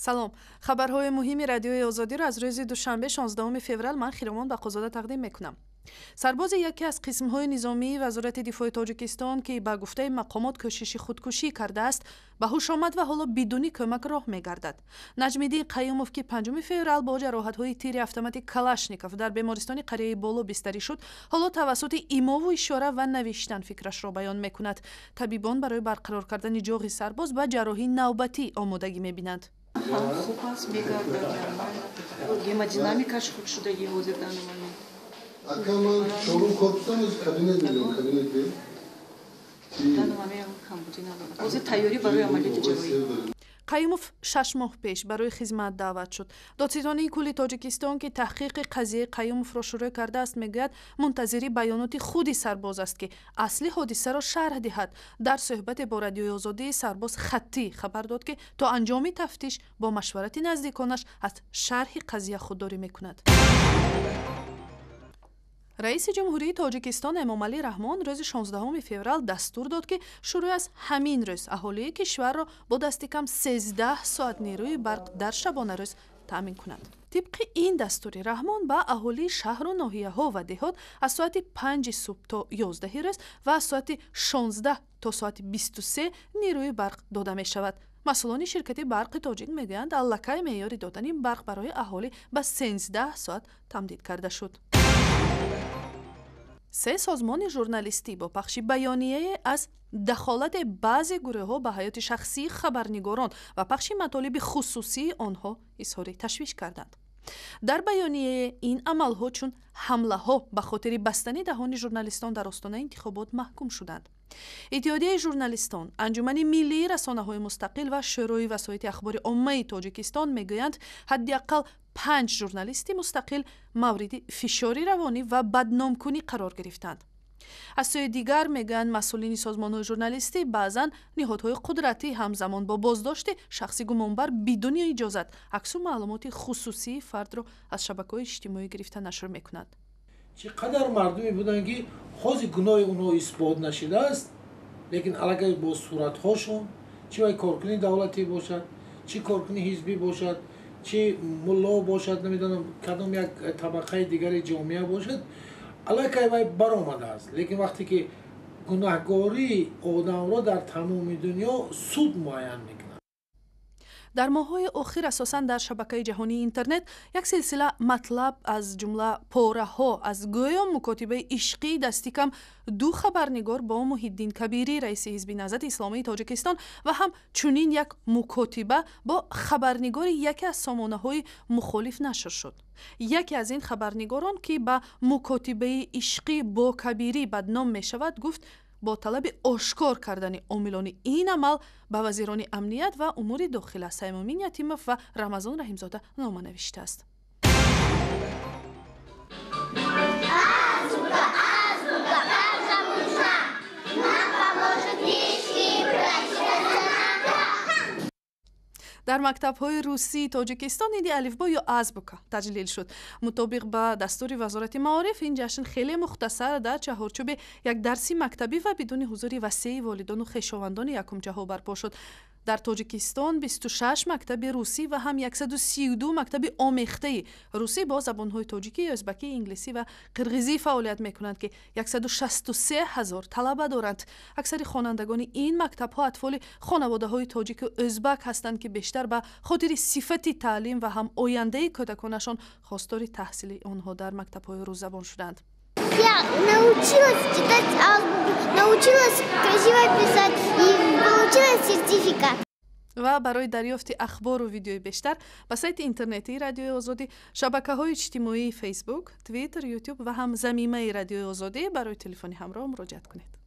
салом. Хабарҳои муҳими радиои озодиро аз рӯзи душанбе 16 феврал ман Хиромон Бақозода тақдим мекунам. сарбози яке аз қисмҳои низомии вазорати дифои Тоҷикистон ки ба гуфтаи мақомот кӯшиши худкушӣ кардааст ба ҳуш омад ва ҳоло бидуни кӯмак роҳ мегардад. Наҷмиддин Қаюмов ки 5 феврал бо ҷароҳатҳои тири автомати Калашников дар бемористони қарияи Боло бистарӣ шуд, ҳоло тавассути имову ишора ва навиштан фикрашро баён мекунад. табибон барои барқарор кардани ҷоғи сарбоз ба ҷарроҳии навбатӣ омодагӣ мебинанд. خوب است میگردد گیمودینامیکاش خوب شده ҳозир дар намани акаман шогун корпусам аз кабинет меём кабинете дар намани камбуди надорад ҳозир тайёрӣ барои амалиёти ҷарроҳӣ. қаюмов 6 моҳ пеш барои хизмат даъват шуд. додситони кулли Тоҷикистон ки таҳқиқи қазияи Қаюмовро шурӯъ кардааст мегӯяд мунтазири баёноти худи сарбоз аст ки асли ҳодисаро шарҳ диҳад. дар суҳбате бо радиои озодӣ сарбоз хаттӣ хабар дод ки то анҷоми тафтиш бо машварати наздиконаш аз шарҳи қазия худдорӣ мекунад. раиси ҷумҳурии Тоҷикистон Эмомалӣ Раҳмон рӯзи 16 феврал дастур дод ки шурӯъ аз ҳамин рӯз аҳолии кишварро бо дасти кам 13 соат нерӯи барқ дар шабонарӯз таъмин кунанд. тибқи ин дастури Раҳмон ба аҳолии шаҳру ноҳияҳо ва деҳот аз соати 5 субҳ то 11 рӯз ва аз соати 16 то соати 23 нерӯи барқ дода мешавад. масъулони ширкати барқи тоҷик мегӯянд аллакай меъёри додани барқ барои аҳолӣ ба 13 соат тамдид карда шуд. 3 созмони журналистӣ бо пахши баёнияе аз дахолати баъзе гурӯҳҳо ба ҳаёти шахсии хабарнигорон ва пахши матолиби хусусии онҳо изҳори ташвиш карданд. дар баёнияе ин амалҳо чун ҳамлаҳо ба хотири бастани даҳони журналистон дар остонаи интихобот маҳкум шуданд. иттиҳодияи журналистон, анҷумани миллии расонаҳои мустақил ва шӯрои васоити ахбори оммаи Тоҷикистон мегӯянд ҳадди аққал 5 журналисти мустақил мавриди фишори равонӣ ва бадномкунӣ қарор гирифтанд. аз сӯи дигар мегӯянд масъулини созмонҳои журналистӣ баъзан ниҳодҳои қудратӣ ҳамзамон бо боздошти шахси гумонбар бидуни иҷозат аксу маълумоти хусусии фардро аз шабакаҳои иҷтимоӣ гирифта нашр мекунанд. чӣ қадар мардуме буданд ки ҳозир гуноҳи онҳо исбот нашудааст, лекин аллакай бо суратҳошон чӣ вай коркуни давлатӣ бошад, чӣ коркуни ҳизбӣ бошад, чӣ мулло бошад, намедонам кадом як табақаи дигари ҷомеа бошад, аллакай вай баромадааст. лекин вақте ки гунаҳгории одамро дар тамоми дунё суд муайян мекунад. дар моҳҳои охир асосан дар шабакаи ҷаҳонии интернет як силсила матлаб аз ҷумла пораҳо аз гӯё мукотибаи ишқии дасти кам 2 хабарнигор бо Муҳиддин Кабирӣ раиси ҳизби Наҳзати Исломии Тоҷикистон ва ҳам чунин як мукотиба бо хабарнигори яке аз сомонаҳои мухолиф нашр шуд. яке аз ин хабарнигорон ки ба мукотибаи ишқӣ бо Кабирӣ бадном мешавад гуфт бо талаби ошкор кардани омилони ин амал ба вазирони амният ва умури дохила Саймумин Ятимов ва Рамазон Раҳимзода нома навиштааст. дар мактабҳои русии Тоҷикистон иди алифбо ё азбука таҷлил шуд. мутобиқ ба дастури вазорати маориф ин ҷашн хеле мухтасар дар чаҳорчӯби як дарси мактабӣ ва бидуни ҳузури васеи волидону хешовандони якумҷаҳо барпо шуд. дар Тоҷикистон 26 мактаби русӣ ва ҳам 132 мактаби омехтаи русӣ бо забонҳои тоҷикӣ, ӯзбакӣ, инглисӣ ва қирғизӣ фаъолият мекунанд ки 163 000 талаба доранд. аксари хонандагони ин мактабҳо атфоли хонаводаҳои тоҷику ӯзбак ҳастанд ки бештар ба хотири сифати таълим ва ҳам ояндаи кӯдаконашон хостори таҳсили онҳо дар мактабҳои рӯззабон шуданд. Я научилась читать азбуку, научилась красиво писать и получила сертификат. ва барои дарёфти ахбору видеои бештар ба сайти интернетии радиои озодӣ, шабакаҳои иҷтимоии Facebook, Twitter, YouTube ва ҳам замимаи радиои озодӣ барои телефони ҳамроҳ муроҷиат кунед.